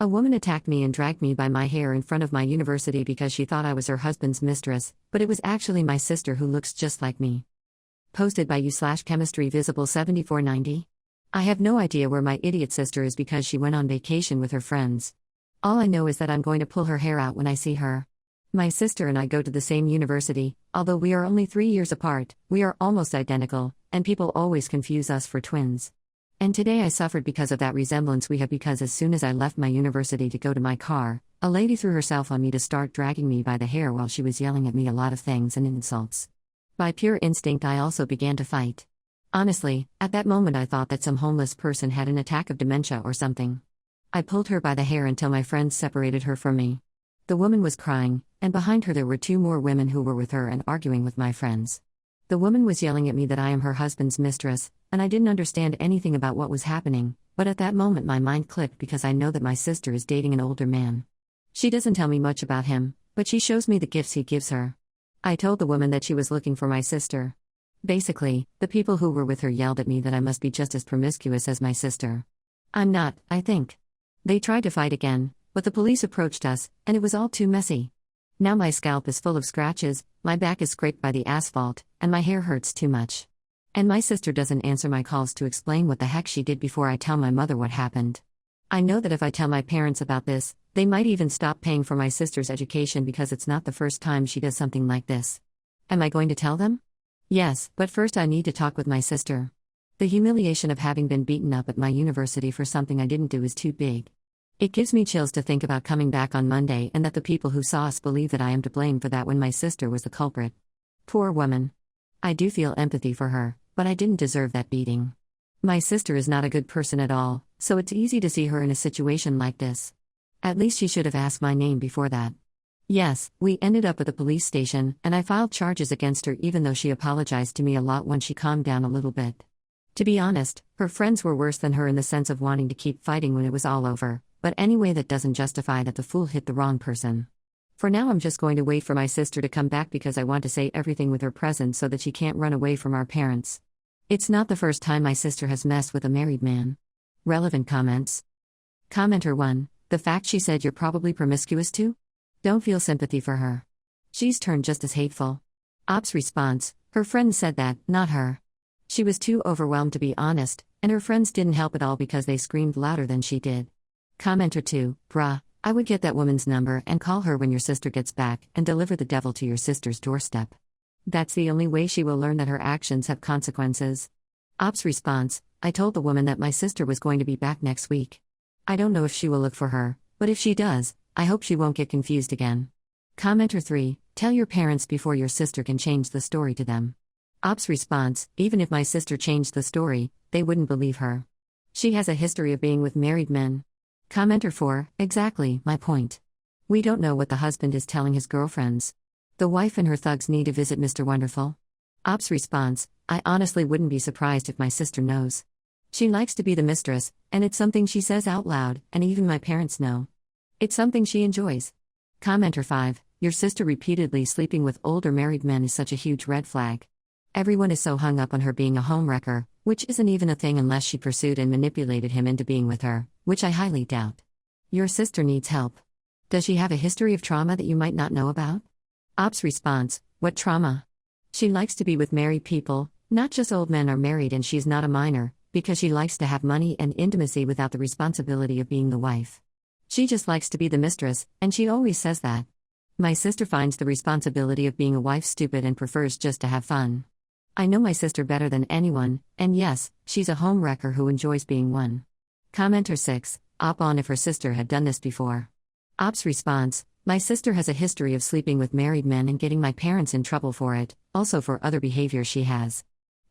A woman attacked me and dragged me by my hair in front of my university because she thought I was her husband's mistress, but it was actually my sister who looks just like me. Posted by you/chemistry visible 7490. I have no idea where my idiot sister is because she went on vacation with her friends. All I know is that I'm going to pull her hair out when I see her. My sister and I go to the same university, although we are only 3 years apart, we are almost identical, and people always confuse us for twins. And today I suffered because of that resemblance we have because as soon as I left my university to go to my car, a lady threw herself on me to start dragging me by the hair while she was yelling at me a lot of things and insults. By pure instinct I also began to fight. Honestly, at that moment I thought that some homeless person had an attack of dementia or something. I pulled her by the hair until my friends separated her from me. The woman was crying, and behind her there were 2 more women who were with her and arguing with my friends. The woman was yelling at me that I am her husband's mistress, and I didn't understand anything about what was happening, but at that moment my mind clicked because I know that my sister is dating an older man. She doesn't tell me much about him, but she shows me the gifts he gives her. I told the woman that she was looking for my sister. Basically, the people who were with her yelled at me that I must be just as promiscuous as my sister. I'm not, I think. They tried to fight again, but the police approached us, and it was all too messy. Now my scalp is full of scratches, my back is scraped by the asphalt, and my hair hurts too much. And my sister doesn't answer my calls to explain what the heck she did before I tell my mother what happened. I know that if I tell my parents about this, they might even stop paying for my sister's education because it's not the first time she does something like this. Am I going to tell them? Yes, but first I need to talk with my sister. The humiliation of having been beaten up at my university for something I didn't do is too big. It gives me chills to think about coming back on Monday and that the people who saw us believe that I am to blame for that when my sister was the culprit. Poor woman. I do feel empathy for her, but I didn't deserve that beating. My sister is not a good person at all, so it's easy to see her in a situation like this. At least she should have asked my name before that. Yes, we ended up at the police station, and I filed charges against her even though she apologized to me a lot when she calmed down a little bit. To be honest, her friends were worse than her in the sense of wanting to keep fighting when it was all over, but anyway that doesn't justify that the fool hit the wrong person. For now I'm just going to wait for my sister to come back because I want to say everything with her present so that she can't run away from our parents. It's not the first time my sister has messed with a married man. Relevant comments. Commenter 1, the fact she said you're probably promiscuous too? Don't feel sympathy for her. She's turned just as hateful. Ops response, her friends said that, not her. She was too overwhelmed to be honest, and her friends didn't help at all because they screamed louder than she did. Commenter 2, bruh, I would get that woman's number and call her when your sister gets back and deliver the devil to your sister's doorstep. That's the only way she will learn that her actions have consequences. Ops response, I told the woman that my sister was going to be back next week. I don't know if she will look for her, but if she does, I hope she won't get confused again. Commenter 3, tell your parents before your sister can change the story to them. Ops response, even if my sister changed the story, they wouldn't believe her. She has a history of being with married men. Commenter 4, exactly, my point. We don't know what the husband is telling his girlfriends. The wife and her thugs need to visit Mr. Wonderful. Ops response, I honestly wouldn't be surprised if my sister knows. She likes to be the mistress, and it's something she says out loud, and even my parents know. It's something she enjoys. Commenter 5, your sister repeatedly sleeping with older married men is such a huge red flag. Everyone is so hung up on her being a homewrecker, which isn't even a thing unless she pursued and manipulated him into being with her, which I highly doubt. Your sister needs help. Does she have a history of trauma that you might not know about? Ops response, what trauma? She likes to be with married people, not just old men are married and she's not a minor, because she likes to have money and intimacy without the responsibility of being the wife. She just likes to be the mistress, and she always says that. My sister finds the responsibility of being a wife stupid and prefers just to have fun. I know my sister better than anyone, and yes, she's a homewrecker who enjoys being one. Commenter 6, op on if her sister had done this before. Ops response, my sister has a history of sleeping with married men and getting my parents in trouble for it, also for other behavior she has.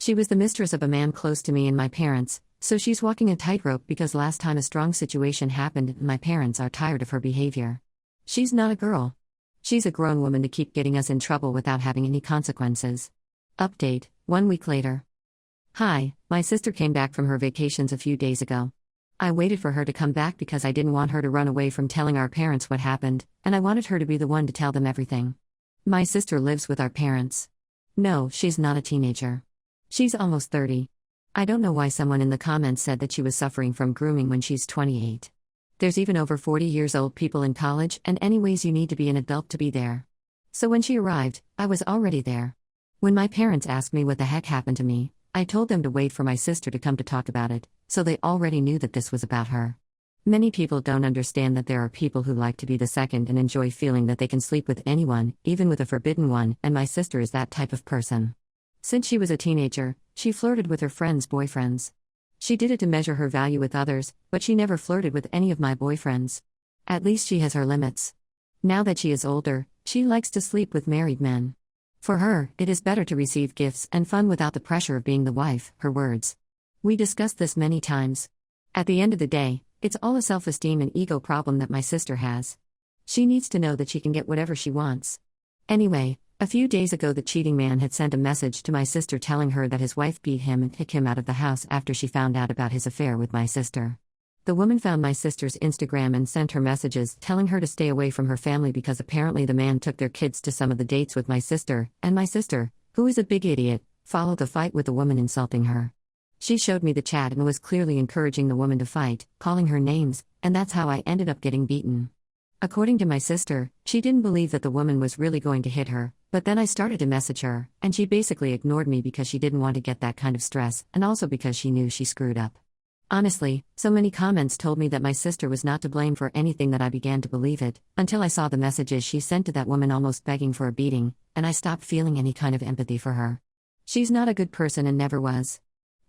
She was the mistress of a man close to me and my parents, so she's walking a tightrope because last time a strong situation happened and my parents are tired of her behavior. She's not a girl. She's a grown woman to keep getting us in trouble without having any consequences. Update, 1 week later. Hi, my sister came back from her vacations a few days ago. I waited for her to come back because I didn't want her to run away from telling our parents what happened, and I wanted her to be the one to tell them everything. My sister lives with our parents. No, she's not a teenager. She's almost 30. I don't know why someone in the comments said that she was suffering from grooming when she's 28. There's even over 40 years old people in college, and anyways, you need to be an adult to be there. So when she arrived, I was already there. When my parents asked me what the heck happened to me, I told them to wait for my sister to come to talk about it, so they already knew that this was about her. Many people don't understand that there are people who like to be the second and enjoy feeling that they can sleep with anyone, even with a forbidden one, and my sister is that type of person. Since she was a teenager, she flirted with her friends' boyfriends. She did it to measure her value with others, but she never flirted with any of my boyfriends. At least she has her limits. Now that she is older, she likes to sleep with married men. For her, it is better to receive gifts and fun without the pressure of being the wife, her words. We discussed this many times. At the end of the day, it's all a self-esteem and ego problem that my sister has. She needs to know that she can get whatever she wants. Anyway, a few days ago the cheating man had sent a message to my sister telling her that his wife beat him and kicked him out of the house after she found out about his affair with my sister. The woman found my sister's Instagram and sent her messages telling her to stay away from her family because apparently the man took their kids to some of the dates with my sister, and my sister, who is a big idiot, followed the fight with the woman insulting her. She showed me the chat and was clearly encouraging the woman to fight, calling her names, and that's how I ended up getting beaten. According to my sister, she didn't believe that the woman was really going to hit her, but then I started to message her, and she basically ignored me because she didn't want to get that kind of stress, and also because she knew she screwed up. Honestly, so many comments told me that my sister was not to blame for anything that I began to believe it, until I saw the messages she sent to that woman almost begging for a beating, and I stopped feeling any kind of empathy for her. She's not a good person and never was.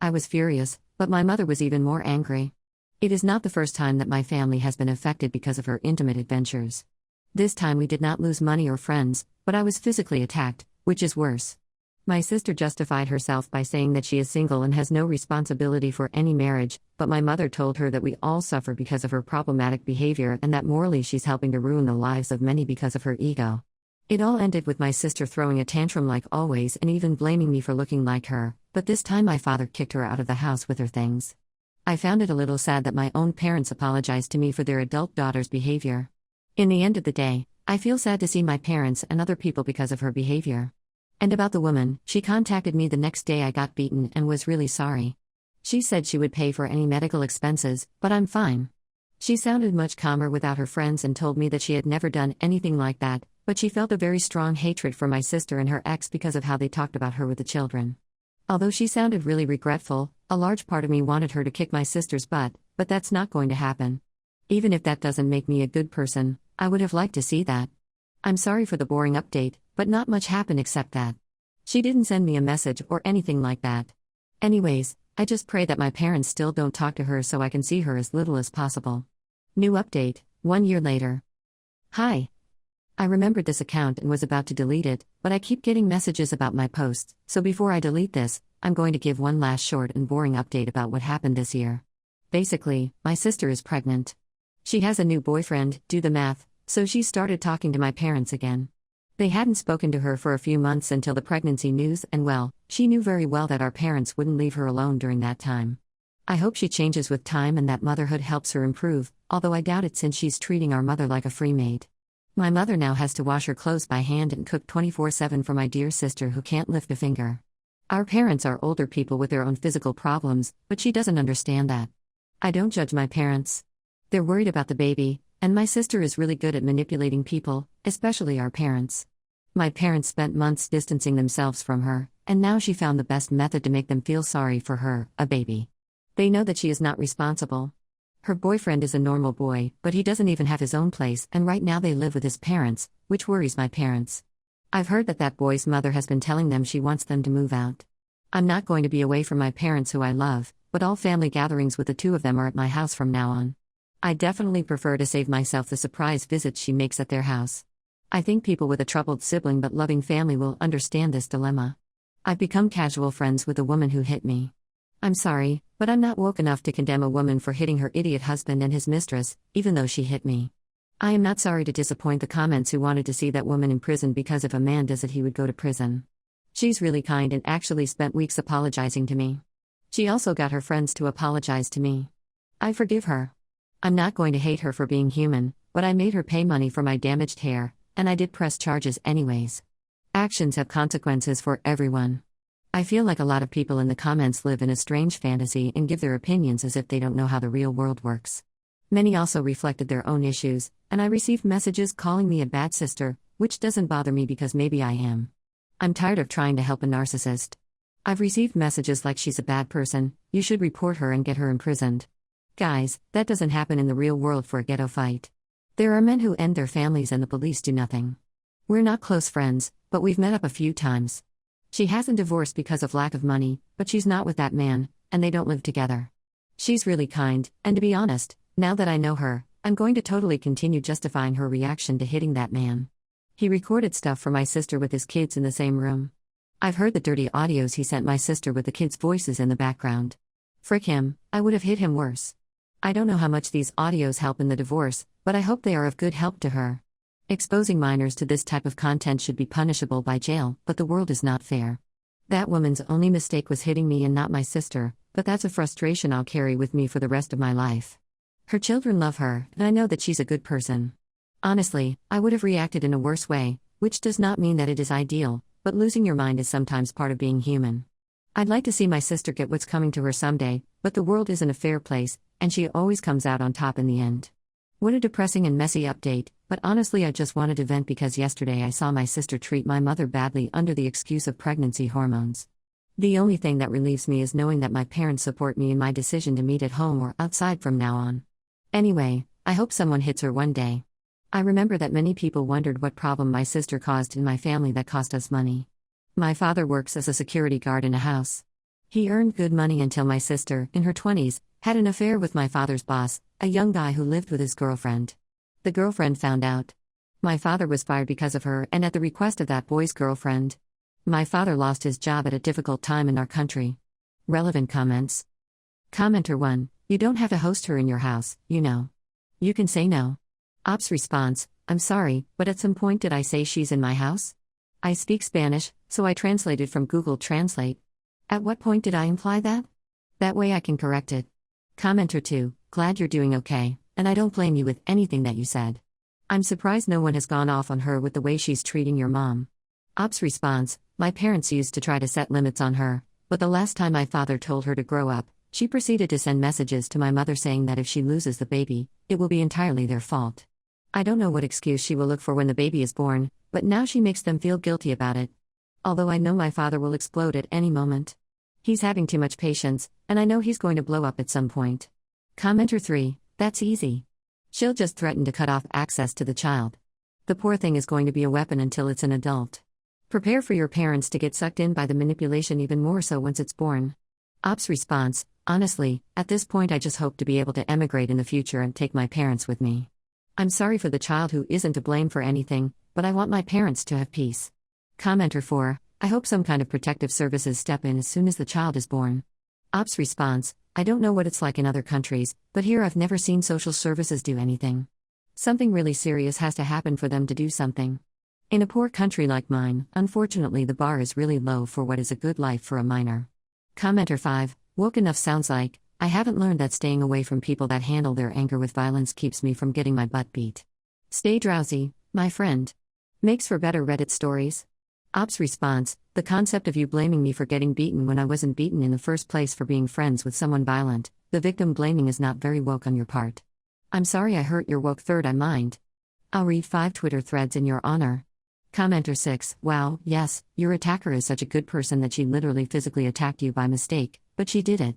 I was furious, but my mother was even more angry. It is not the first time that my family has been affected because of her intimate adventures. This time we did not lose money or friends, but I was physically attacked, which is worse. My sister justified herself by saying that she is single and has no responsibility for any marriage, but my mother told her that we all suffer because of her problematic behavior and that morally she's helping to ruin the lives of many because of her ego. It all ended with my sister throwing a tantrum like always and even blaming me for looking like her, but this time my father kicked her out of the house with her things. I found it a little sad that my own parents apologized to me for their adult daughter's behavior. In the end of the day, I feel sad to see my parents and other people because of her behavior. And about the woman, she contacted me the next day I got beaten and was really sorry. She said she would pay for any medical expenses, but I'm fine. She sounded much calmer without her friends and told me that she had never done anything like that, but she felt a very strong hatred for my sister and her ex because of how they talked about her with the children. Although she sounded really regretful, a large part of me wanted her to kick my sister's butt, but that's not going to happen. Even if that doesn't make me a good person, I would have liked to see that. I'm sorry for the boring update, but not much happened except that. She didn't send me a message or anything like that. Anyways, I just pray that my parents still don't talk to her so I can see her as little as possible. New update, 1 year later. Hi. I remembered this account and was about to delete it, but I keep getting messages about my posts, so before I delete this, I'm going to give one last short and boring update about what happened this year. Basically, my sister is pregnant. She has a new boyfriend, do the math, so she started talking to my parents again. They hadn't spoken to her for a few months until the pregnancy news, and well, she knew very well that our parents wouldn't leave her alone during that time. I hope she changes with time and that motherhood helps her improve, although I doubt it since she's treating our mother like a free maid. My mother now has to wash her clothes by hand and cook 24/7 for my dear sister who can't lift a finger. Our parents are older people with their own physical problems, but she doesn't understand that. I don't judge my parents. They're worried about the baby, and my sister is really good at manipulating people, especially our parents. My parents spent months distancing themselves from her, and now she found the best method to make them feel sorry for her, a baby. They know that she is not responsible. Her boyfriend is a normal boy, but he doesn't even have his own place, and right now they live with his parents, which worries my parents. I've heard that boy's mother has been telling them she wants them to move out. I'm not going to be away from my parents who I love, but all family gatherings with the two of them are at my house from now on. I definitely prefer to save myself the surprise visits she makes at their house. I think people with a troubled sibling but loving family will understand this dilemma. I've become casual friends with the woman who hit me. I'm sorry, but I'm not woke enough to condemn a woman for hitting her idiot husband and his mistress, even though she hit me. I am not sorry to disappoint the comments who wanted to see that woman in prison because if a man does it he would go to prison. She's really kind and actually spent weeks apologizing to me. She also got her friends to apologize to me. I forgive her. I'm not going to hate her for being human, but I made her pay money for my damaged hair, and I did press charges anyways. Actions have consequences for everyone. I feel like a lot of people in the comments live in a strange fantasy and give their opinions as if they don't know how the real world works. Many also reflected their own issues, and I received messages calling me a bad sister, which doesn't bother me because maybe I am. I'm tired of trying to help a narcissist. I've received messages like she's a bad person, you should report her and get her imprisoned. Guys, that doesn't happen in the real world for a ghetto fight. There are men who end their families and the police do nothing. We're not close friends, but we've met up a few times. She hasn't divorced because of lack of money, but she's not with that man, and they don't live together. She's really kind, and to be honest, now that I know her, I'm going to totally continue justifying her reaction to hitting that man. He recorded stuff for my sister with his kids in the same room. I've heard the dirty audios he sent my sister with the kids' voices in the background. Frick him, I would have hit him worse. I don't know how much these audios help in the divorce, but I hope they are of good help to her. Exposing minors to this type of content should be punishable by jail, but the world is not fair. That woman's only mistake was hitting me and not my sister, but that's a frustration I'll carry with me for the rest of my life. Her children love her, and I know that she's a good person. Honestly, I would have reacted in a worse way, which does not mean that it is ideal, but losing your mind is sometimes part of being human. I'd like to see my sister get what's coming to her someday, but the world isn't a fair place, and she always comes out on top in the end. What a depressing and messy update, but honestly I just wanted to vent because yesterday I saw my sister treat my mother badly under the excuse of pregnancy hormones. The only thing that relieves me is knowing that my parents support me in my decision to meet at home or outside from now on. Anyway, I hope someone hits her one day. I remember that many people wondered what problem my sister caused in my family that cost us money. My father works as a security guard in a house. He earned good money until my sister, in her 20s, had an affair with my father's boss, a young guy who lived with his girlfriend. The girlfriend found out. My father was fired because of her and at the request of that boy's girlfriend. My father lost his job at a difficult time in our country. Relevant comments. Commenter 1, you don't have to host her in your house, you know. You can say no. Ops response, I'm sorry, but at some point did I say she's in my house? I speak Spanish, so I translated from Google Translate. At what point did I imply that? That way I can correct it. Commenter 2, glad you're doing okay, and I don't blame you with anything that you said. I'm surprised no one has gone off on her with the way she's treating your mom. Ops response, my parents used to try to set limits on her, but the last time my father told her to grow up, she proceeded to send messages to my mother saying that if she loses the baby, it will be entirely their fault. I don't know what excuse she will look for when the baby is born, but now she makes them feel guilty about it. Although I know my father will explode at any moment. He's having too much patience, and I know he's going to blow up at some point. Commenter 3, that's easy. She'll just threaten to cut off access to the child. The poor thing is going to be a weapon until it's an adult. Prepare for your parents to get sucked in by the manipulation even more so once it's born. Ops response, honestly, at this point I just hope to be able to emigrate in the future and take my parents with me. I'm sorry for the child who isn't to blame for anything, but I want my parents to have peace. Commenter 4, I hope some kind of protective services step in as soon as the child is born. Ops response, I don't know what it's like in other countries, but here I've never seen social services do anything. Something really serious has to happen for them to do something. In a poor country like mine, unfortunately the bar is really low for what is a good life for a minor. Commenter 5, woke enough sounds like, I haven't learned that staying away from people that handle their anger with violence keeps me from getting my butt beat. Stay drowsy, my friend. Makes for better Reddit stories. Ops response, the concept of you blaming me for getting beaten when I wasn't beaten in the first place for being friends with someone violent, the victim blaming is not very woke on your part. I'm sorry I hurt your woke third eye mind. I'll read 5 Twitter threads in your honor. Commenter 6, wow, yes, your attacker is such a good person that she literally physically attacked you by mistake, but she did it.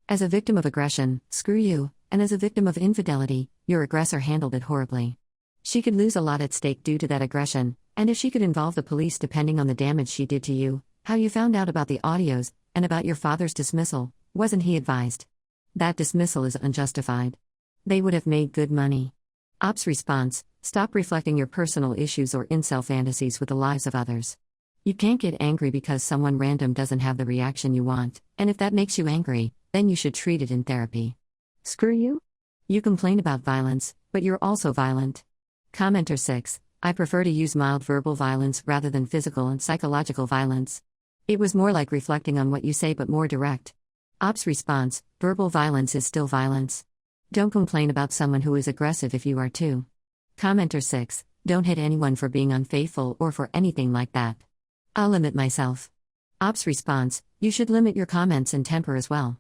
As a victim of aggression, screw you, and as a victim of infidelity, your aggressor handled it horribly. She could lose a lot at stake due to that aggression, and if she could involve the police depending on the damage she did to you, how you found out about the audios, and about your father's dismissal, wasn't he advised? That dismissal is unjustified. They would have made good money. Ops response, stop reflecting your personal issues or incel fantasies with the lives of others. You can't get angry because someone random doesn't have the reaction you want, and if that makes you angry, then you should treat it in therapy. Screw you? You complain about violence, but you're also violent. Commenter 6, I prefer to use mild verbal violence rather than physical and psychological violence. It was more like reflecting on what you say but more direct. Ops response, verbal violence is still violence. Don't complain about someone who is aggressive if you are too. Commenter 6, don't hit anyone for being unfaithful or for anything like that. I'll limit myself. Ops response, you should limit your comments and temper as well.